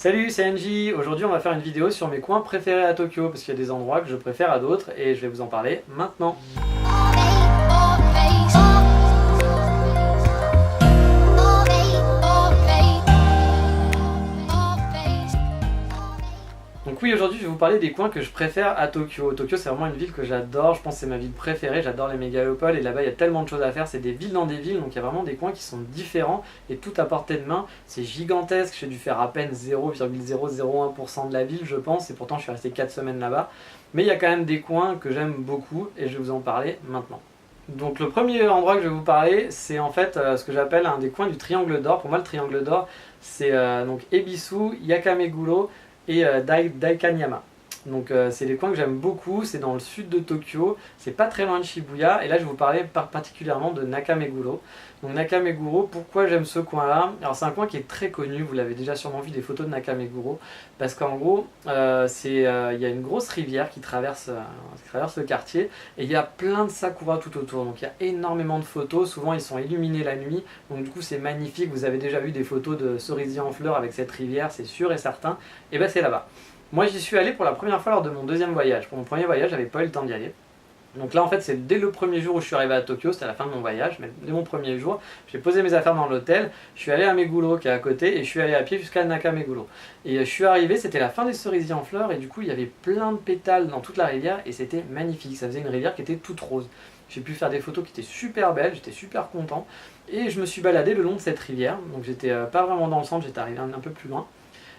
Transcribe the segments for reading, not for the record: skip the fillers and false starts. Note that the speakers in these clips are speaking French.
Salut, c'est Angie. Aujourd'hui, on va faire une vidéo sur mes coins préférés à Tokyo parce qu'il y a des endroits que je préfère à d'autres et je vais vous en parler maintenant. Donc oui, aujourd'hui je vais vous parler des coins que je préfère à Tokyo. Tokyo, c'est vraiment une ville que j'adore, je pense que c'est ma ville préférée, j'adore les mégalopoles et là-bas il y a tellement de choses à faire, c'est des villes dans des villes, donc il y a vraiment des coins qui sont différents et tout à portée de main. C'est gigantesque, j'ai dû faire à peine 0,001% de la ville je pense, et pourtant je suis resté 4 semaines là-bas. Mais il y a quand même des coins que j'aime beaucoup et je vais vous en parler maintenant. Donc le premier endroit que je vais vous parler, c'est en fait ce que j'appelle un des coins du triangle d'or. Pour moi le triangle d'or, c'est donc Ebisu, Yakameguro et Daikanyama. Donc c'est des coins que j'aime beaucoup, c'est dans le sud de Tokyo, c'est pas très loin de Shibuya, et là je vais vous parler particulièrement de Nakameguro. Donc Nakameguro, pourquoi j'aime ce coin là? Alors c'est un coin qui est très connu, vous l'avez déjà sûrement vu des photos de Nakameguro, parce qu'en gros il y a une grosse rivière qui traverse le quartier, et il y a plein de sakura tout autour, donc il y a énormément de photos, souvent ils sont illuminés la nuit, donc du coup c'est magnifique, vous avez déjà vu des photos de cerisiers en fleurs avec cette rivière, c'est sûr et certain, et ben c'est là-bas. Moi j'y suis allé pour la première fois lors de mon deuxième voyage. Pour mon premier voyage, j'avais pas eu le temps d'y aller. Donc là en fait c'est dès le premier jour où je suis arrivé à Tokyo, c'était à la fin de mon voyage, mais dès mon premier jour, j'ai posé mes affaires dans l'hôtel, je suis allé à Meguro qui est à côté et je suis allé à pied jusqu'à Nakameguro. Et je suis arrivé, c'était la fin des cerisiers en fleurs et du coup il y avait plein de pétales dans toute la rivière et c'était magnifique, ça faisait une rivière qui était toute rose. J'ai pu faire des photos qui étaient super belles, j'étais super content et je me suis baladé le long de cette rivière, donc j'étais pas vraiment dans le centre, j'étais arrivé un peu plus loin.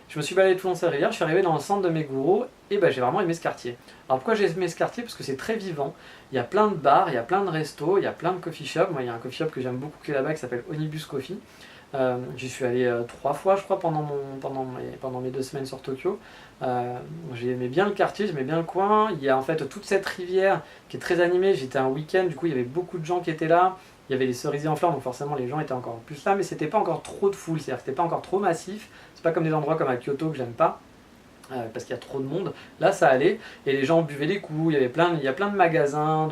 Je me suis baladé tout le long de cette rivière, je suis arrivé dans le centre de Meguro et j'ai vraiment aimé ce quartier. Alors pourquoi j'ai aimé ce quartier? Parce que c'est très vivant, il y a plein de bars, il y a plein de restos, il y a plein de coffee shops. Moi il y a un coffee shop que j'aime beaucoup qui est là-bas qui s'appelle Onibus Coffee. J'y suis allé 3 fois je crois pendant mes 2 semaines sur Tokyo. J'aimais bien le quartier, j'aimais bien le coin, il y a en fait toute cette rivière qui est très animée, j'étais un week-end, du coup il y avait beaucoup de gens qui étaient là. Il y avait les cerisiers en fleurs, donc forcément les gens étaient encore plus là, mais c'était pas encore trop de foule, c'est-à-dire que c'était pas encore trop massif. C'est pas comme des endroits comme à Kyoto que j'aime pas, parce qu'il y a trop de monde. Là ça allait, et les gens buvaient des coups, il y a plein de magasins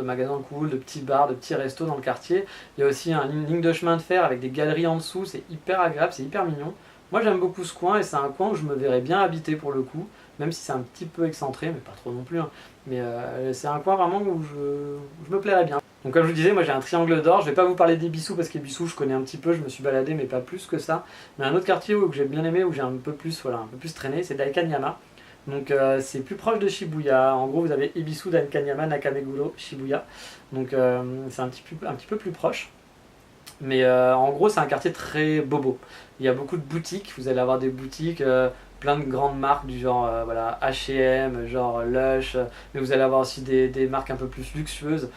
cool, de petits bars, de petits restos dans le quartier. Il y a aussi une ligne de chemin de fer avec des galeries en dessous, c'est hyper agréable, c'est hyper mignon. Moi j'aime beaucoup ce coin, et c'est un coin où je me verrais bien habiter pour le coup, même si c'est un petit peu excentré, mais pas trop non plus, hein. Mais c'est un coin vraiment où je me plairais bien. Donc comme je vous disais, moi j'ai un triangle d'or, je vais pas vous parler d'Ebisu parce qu'Ebisu je connais un petit peu, je me suis baladé mais pas plus que ça. Mais un autre quartier que j'ai bien aimé, où j'ai un peu plus traîné, c'est Daikanyama. Donc c'est plus proche de Shibuya, en gros vous avez Ebisu, Daikanyama, Nakameguro, Shibuya. Donc c'est un petit peu plus proche. Mais en gros c'est un quartier très bobo. Il y a beaucoup de boutiques, vous allez avoir des boutiques, plein de grandes marques du genre voilà, H&M, genre Lush, mais vous allez avoir aussi des marques un peu plus luxueuses.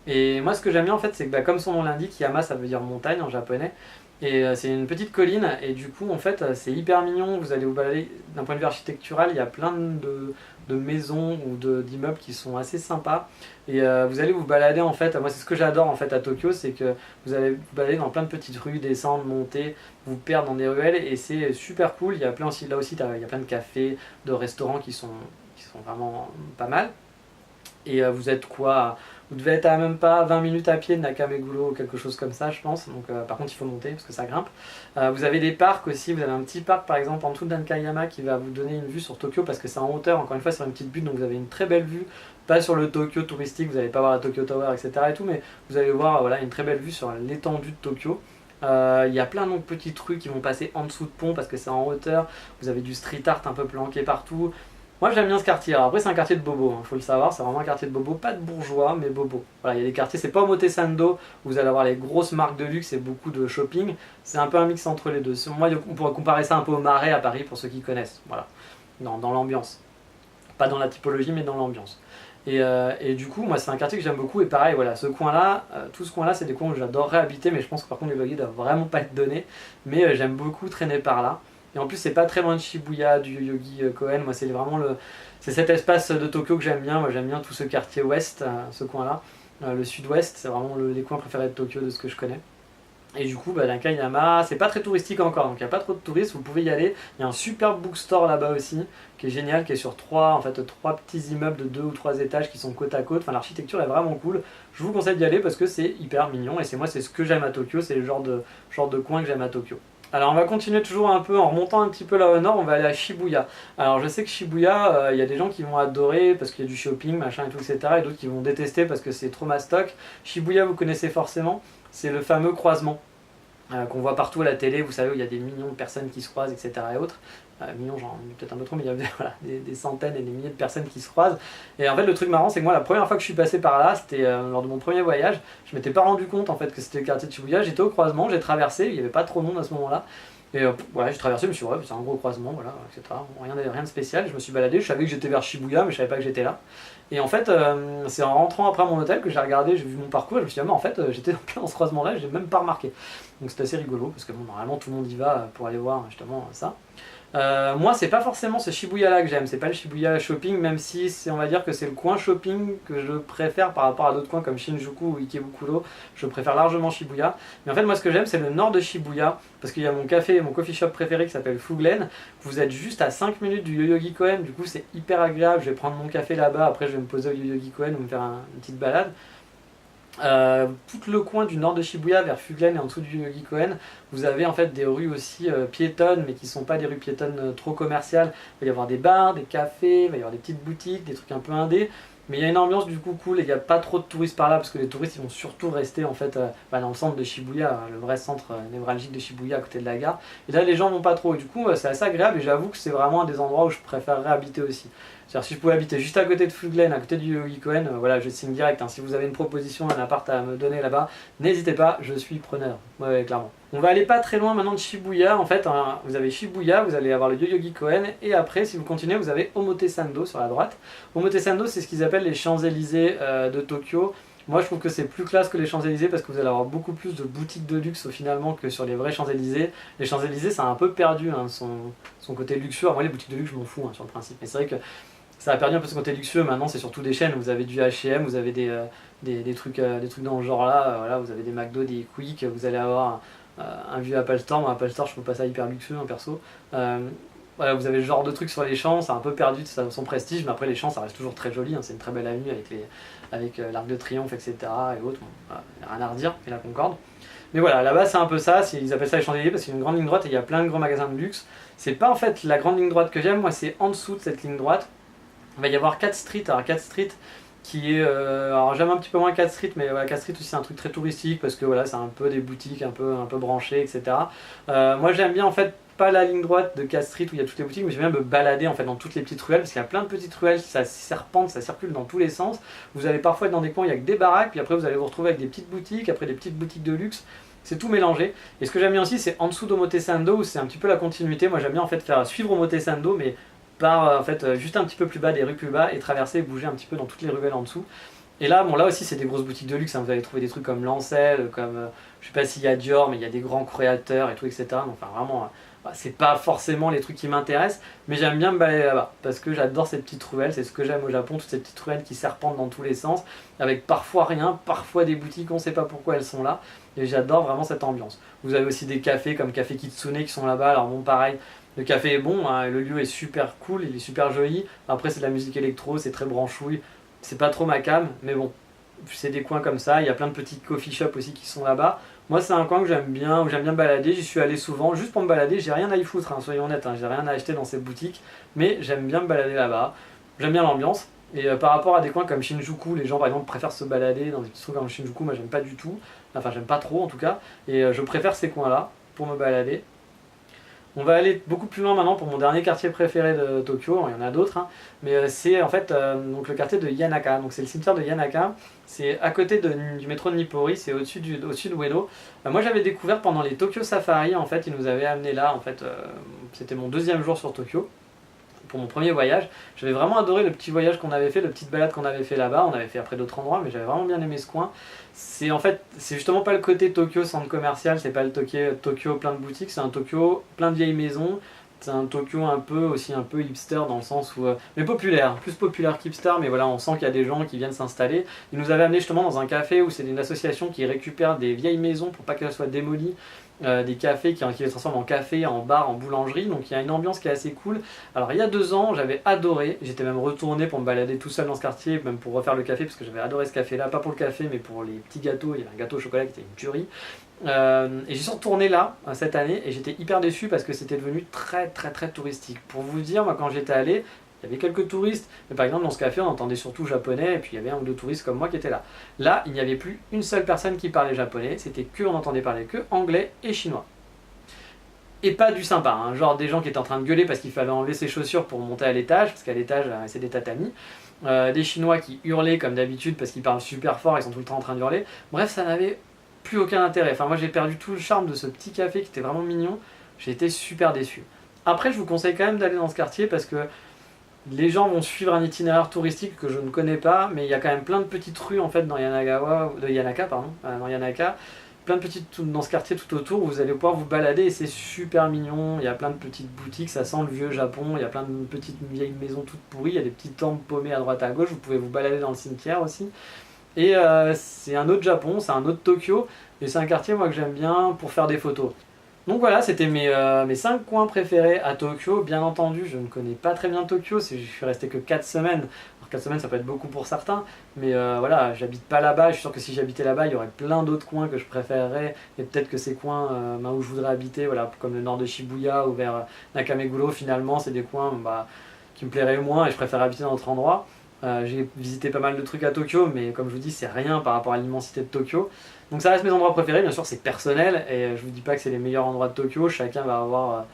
Et moi ce que j'aime bien en fait c'est que comme son nom l'indique, Yama ça veut dire montagne en japonais. Et c'est une petite colline et du coup en fait c'est hyper mignon, vous allez vous balader d'un point de vue architectural, il y a plein de maisons ou d'immeubles qui sont assez sympas. Et vous allez vous balader en fait, moi c'est ce que j'adore en fait à Tokyo, c'est que vous allez vous balader dans plein de petites rues, descendre, monter, vous perdre dans des ruelles et c'est super cool. Il y a plein aussi, là aussi il y a plein de cafés, de restaurants qui sont vraiment pas mal. Et vous êtes quoi? Vous devez être à même pas 20 minutes à pied de Nakameguro ou quelque chose comme ça je pense, donc par contre il faut monter parce que ça grimpe. Vous avez des parcs aussi, vous avez un petit parc par exemple en dessous de Daikanyama qui va vous donner une vue sur Tokyo parce que c'est en hauteur, encore une fois sur une petite butte, donc vous avez une très belle vue, pas sur le Tokyo touristique, vous n'allez pas voir la Tokyo Tower etc. et tout, mais vous allez voir voilà, une très belle vue sur l'étendue de Tokyo. Il y a plein de petites rues qui vont passer en dessous de pont parce que c'est en hauteur, vous avez du street art un peu planqué partout. Moi j'aime bien ce quartier. Alors après c'est un quartier de bobo, faut le savoir, c'est vraiment un quartier de bobo, pas de bourgeois mais bobo. Voilà, il y a des quartiers, c'est pas Omotesando où vous allez avoir les grosses marques de luxe et beaucoup de shopping, c'est un peu un mix entre les deux. Moi on pourrait comparer ça un peu au Marais à Paris pour ceux qui connaissent, voilà, dans l'ambiance. Pas dans la typologie mais dans l'ambiance. Et du coup moi c'est un quartier que j'aime beaucoup et pareil voilà, ce coin là, tout ce coin là c'est des coins où j'adorerais habiter mais je pense que par contre les loyers doivent vraiment pas être donnés, mais j'aime beaucoup traîner par là. Et en plus c'est pas très loin de Shibuya, du Yoyogi Koen, moi c'est vraiment c'est cet espace de Tokyo que j'aime bien, moi j'aime bien tout ce quartier ouest, ce coin là, le sud-ouest, c'est vraiment les coins préférés de Tokyo de ce que je connais. Et du coup Daikanyama, c'est pas très touristique encore, donc il n'y a pas trop de touristes, vous pouvez y aller, il y a un super bookstore là-bas aussi, qui est génial, qui est sur trois petits immeubles de 2 ou 3 étages qui sont côte à côte, enfin l'architecture est vraiment cool, je vous conseille d'y aller parce que c'est hyper mignon, et c'est ce que j'aime à Tokyo, c'est le genre de coin que j'aime à Tokyo. Alors on va continuer toujours un peu en remontant un petit peu là au nord, on va aller à Shibuya. Alors je sais que Shibuya, il y a des gens qui vont adorer parce qu'il y a du shopping, machin et tout, etc. Et d'autres qui vont détester parce que c'est trop mastoc. Shibuya, vous connaissez forcément, c'est le fameux croisement qu'on voit partout à la télé, vous savez, où il y a des millions de personnes qui se croisent, etc. et autres. Millions, j'en ai peut-être un peu trop, mais il y a voilà, des centaines et des milliers de personnes qui se croisent. Et en fait, le truc marrant, c'est que moi, la première fois que je suis passé par là, c'était lors de mon premier voyage, je m'étais pas rendu compte en fait que c'était le quartier de Shibuya. J'étais au croisement, j'ai traversé, il n'y avait pas trop de monde à ce moment-là. Et voilà, j'ai traversé, je me suis dit, ouais, c'est un gros croisement, voilà, etc. Rien de spécial, je me suis baladé, je savais que j'étais vers Shibuya, mais je savais pas que j'étais là. Et en fait, c'est en rentrant après à mon hôtel que j'ai regardé, j'ai vu mon parcours, et je me suis dit, ah, mais en fait, j'étais dans ce croisement-là, j'ai même pas remarqué. Donc c'est assez rigolo, parce que bon, normalement tout le monde y va pour aller voir justement ça. Moi, c'est pas forcément ce Shibuya là que j'aime, c'est pas le Shibuya shopping, même si on va dire que c'est le coin shopping que je préfère par rapport à d'autres coins comme Shinjuku ou Ikebukuro. Je préfère largement Shibuya. Mais en fait, moi, ce que j'aime, c'est le nord de Shibuya, parce qu'il y a mon coffee shop préféré qui s'appelle Fuglen. Vous êtes juste à 5 minutes du Yoyogi Koen, du coup, c'est hyper agréable. Je vais prendre mon café là-bas, après, je vais me poser au Yoyogi Koen ou me faire une petite balade. Tout le coin du nord de Shibuya vers Fuglen et en dessous du Yoyogi Koen, vous avez en fait des rues aussi piétonnes, mais qui sont pas des rues piétonnes trop commerciales. Il va y avoir des bars, des cafés, il va y avoir des petites boutiques, des trucs un peu indés. Mais il y a une ambiance du coup cool et il n'y a pas trop de touristes par là parce que les touristes ils vont surtout rester en fait dans le centre de Shibuya, le vrai centre névralgique de Shibuya à côté de la gare. Et là les gens vont pas trop et du coup c'est assez agréable et j'avoue que c'est vraiment un des endroits où je préférerais habiter aussi. C'est-à-dire si je pouvais habiter juste à côté de Fuglen, à côté du Yoyogi Koen, voilà je signe direct. Hein. Si vous avez une proposition, un appart à me donner là-bas, n'hésitez pas, je suis preneur. Ouais, clairement. On va aller pas très loin maintenant de Shibuya, en fait, hein, vous avez Shibuya, vous allez avoir le Yoyogi Koen, et après, si vous continuez, vous avez Omotesando sur la droite. Omotesando, c'est ce qu'ils appellent les Champs-Élysées de Tokyo. Moi, je trouve que c'est plus classe que les Champs-Élysées parce que vous allez avoir beaucoup plus de boutiques de luxe finalement que sur les vrais Champs-Élysées. Les Champs-Élysées, ça a un peu perdu hein, son côté luxueux. Moi, les boutiques de luxe, je m'en fous hein, sur le principe. Mais c'est vrai que ça a perdu un peu son côté luxueux. Maintenant, c'est surtout des chaînes. Vous avez du H&M, vous avez des trucs dans ce genre-là. Voilà, vous avez des McDo, des Quick. Vous allez avoir un vieux Apple Store. Moi, Apple Store, je trouve pas ça hyper luxueux, hein, perso. Voilà, vous avez ce genre de trucs sur les champs, ça a un peu perdu de son prestige, mais après les champs ça reste toujours très joli, hein, c'est une très belle avenue avec l'Arc de Triomphe, etc. et autres, bon, voilà, rien à redire, et la Concorde. Mais voilà, là-bas c'est un peu ça, ils appellent ça les Champs-Élysées parce qu'il y a une grande ligne droite et il y a plein de grands magasins de luxe. C'est pas en fait la grande ligne droite que j'aime, moi c'est en dessous de cette ligne droite. Il va y avoir 4 Street, alors 4 Street qui est, alors j'aime un petit peu moins 4 Street, mais voilà, 4 Street aussi c'est un truc très touristique parce que voilà, c'est un peu des boutiques un peu branchées, etc. Moi j'aime bien en fait pas la ligne droite de 4 Street où il y a toutes les boutiques, mais j'aime bien me balader en fait dans toutes les petites ruelles parce qu'il y a plein de petites ruelles, ça serpente, ça circule dans tous les sens. Vous allez parfois être dans des coins où il n'y a que des baraques, puis après vous allez vous retrouver avec des petites boutiques, après des petites boutiques de luxe. C'est tout mélangé. Et ce que j'aime bien aussi, c'est en dessous d'Omotesando où c'est un petit peu la continuité. Moi j'aime bien en fait faire suivre Omotesando, mais par en fait juste un petit peu plus bas, des rues plus bas, et traverser, bouger un petit peu dans toutes les ruelles en dessous. Et là, bon, là aussi, c'est des grosses boutiques de luxe. Hein. Vous allez trouver des trucs comme Lancel, comme je sais pas s'il y a Dior, mais il y a des grands créateurs et tout, etc. Donc, enfin, vraiment, c'est pas forcément les trucs qui m'intéressent, mais j'aime bien me balader là-bas parce que j'adore ces petites ruelles. C'est ce que j'aime au Japon, toutes ces petites ruelles qui serpentent dans tous les sens, avec parfois rien, parfois des boutiques, on sait pas pourquoi elles sont là. Et j'adore vraiment cette ambiance. Vous avez aussi des cafés comme Café Kitsune qui sont là-bas. Alors, bon, pareil. Le café est bon, hein, le lieu est super cool, il est super joli. Après, c'est de la musique électro, c'est très branchouille. C'est pas trop ma cam, mais bon, c'est des coins comme ça. Il y a plein de petits coffee shops aussi qui sont là-bas. Moi, c'est un coin que j'aime bien, où j'aime bien me balader. J'y suis allé souvent, juste pour me balader. J'ai rien à y foutre, hein, soyons honnêtes. Hein, j'ai rien à acheter dans ces boutiques, mais j'aime bien me balader là-bas. J'aime bien l'ambiance. Et par rapport à des coins comme Shinjuku, les gens par exemple préfèrent se balader dans des petits trucs comme Shinjuku. Moi, j'aime pas du tout. Enfin, j'aime pas trop en tout cas. Et je préfère ces coins-là pour me balader. On va aller beaucoup plus loin maintenant pour mon dernier quartier préféré de Tokyo, il y en a d'autres, hein, mais c'est en fait donc le quartier de Yanaka, donc c'est le cimetière de Yanaka, c'est à côté du métro de Nippori, c'est au-dessus de Ueno. Moi j'avais découvert pendant les Tokyo Safari, en fait ils nous avaient amené là, en fait c'était mon deuxième jour sur Tokyo. Pour mon premier voyage, j'avais vraiment adoré le petit voyage qu'on avait fait, le petite balade qu'on avait fait là-bas. On avait fait après d'autres endroits, mais j'avais vraiment bien aimé ce coin. C'est en fait, c'est justement pas le côté Tokyo centre commercial, c'est pas le Tokyo plein de boutiques, c'est un Tokyo plein de vieilles maisons. C'est un Tokyo un peu hipster dans le sens où mais populaire, plus populaire qu'hipster, mais voilà, on sent qu'il y a des gens qui viennent s'installer. Ils nous avaient amené justement dans un café où c'est une association qui récupère des vieilles maisons pour pas qu'elles soient démolies des cafés qui les transforment en café, en bar, en boulangerie, donc il y a une ambiance qui est assez cool. Alors il y a 2 ans, j'avais adoré, j'étais même retourné pour me balader tout seul dans ce quartier, même pour refaire le café, parce que j'avais adoré ce café-là, pas pour le café, mais pour les petits gâteaux, il y avait un gâteau au chocolat qui était une tuerie. Et j'y suis retourné là, cette année, et j'étais hyper déçu parce que c'était devenu très très très touristique. Pour vous dire, moi quand j'étais allé, il y avait quelques touristes, mais par exemple dans ce café on entendait surtout japonais, et puis il y avait 1 ou 2 touristes comme moi qui étaient là. Là, il n'y avait plus une seule personne qui parlait japonais, c'était que, on entendait parler que anglais et chinois. Et pas du sympa, hein, genre des gens qui étaient en train de gueuler parce qu'il fallait enlever ses chaussures pour monter à l'étage, parce qu'à l'étage c'est des tatamis. Des Chinois qui hurlaient comme d'habitude parce qu'ils parlent super fort, ils sont tout le temps en train de hurler. Bref, ça n'avait plus aucun intérêt. Enfin, moi j'ai perdu tout le charme de ce petit café qui était vraiment mignon, j'ai été super déçu. Après, je vous conseille quand même d'aller dans ce quartier parce que les gens vont suivre un itinéraire touristique que je ne connais pas, mais il y a quand même plein de petites rues en fait dans Yanaka, dans Yanaka, plein de petites dans ce quartier tout autour où vous allez pouvoir vous balader et c'est super mignon. Il y a plein de petites boutiques, ça sent le vieux Japon, il y a plein de petites vieilles maisons toutes pourries, il y a des petits temples paumés à droite à gauche, vous pouvez vous balader dans le cimetière aussi. Et c'est un autre Japon, c'est un autre Tokyo, et c'est un quartier moi que j'aime bien pour faire des photos. Donc voilà, c'était mes 5 coins préférés à Tokyo. Bien entendu, je ne connais pas très bien Tokyo, je suis resté que 4 semaines. Alors 4 semaines, ça peut être beaucoup pour certains, mais voilà, j'habite pas là-bas. Je suis sûr que si j'habitais là-bas, il y aurait plein d'autres coins que je préférerais. Et peut-être que ces coins où je voudrais habiter, voilà, comme le nord de Shibuya ou vers Nakameguro, finalement, c'est des coins qui me plairaient moins et je préfère habiter dans d'autres endroits. J'ai visité pas mal de trucs à Tokyo, mais comme je vous dis, c'est rien par rapport à l'immensité de Tokyo. Donc ça reste mes endroits préférés, bien sûr c'est personnel, et je vous dis pas que c'est les meilleurs endroits de Tokyo, chacun va avoir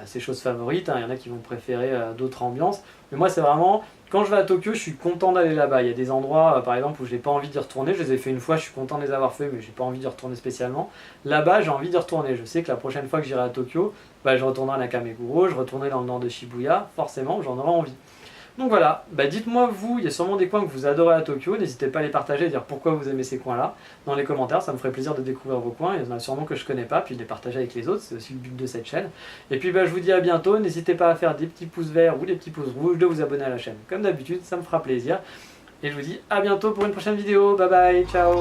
ses choses favorites, hein. Il y en a qui vont préférer d'autres ambiances. Mais moi c'est vraiment, quand je vais à Tokyo, je suis content d'aller là-bas. Il y a des endroits par exemple où j'ai pas envie d'y retourner, je les ai fait une fois, je suis content de les avoir fait, mais j'ai pas envie d'y retourner spécialement. Là-bas j'ai envie d'y retourner, je sais que la prochaine fois que j'irai à Tokyo, je retournerai à Nakameguro, je retournerai dans le nord de Shibuya, forcément j'en aurai envie. Donc voilà, dites-moi vous, il y a sûrement des coins que vous adorez à Tokyo, n'hésitez pas à les partager et dire pourquoi vous aimez ces coins-là dans les commentaires, ça me ferait plaisir de découvrir vos coins, il y en a sûrement que je connais pas, puis de les partager avec les autres, c'est aussi le but de cette chaîne. Et puis je vous dis à bientôt, n'hésitez pas à faire des petits pouces verts ou des petits pouces rouges, de vous abonner à la chaîne, comme d'habitude, ça me fera plaisir. Et je vous dis à bientôt pour une prochaine vidéo, bye bye, ciao.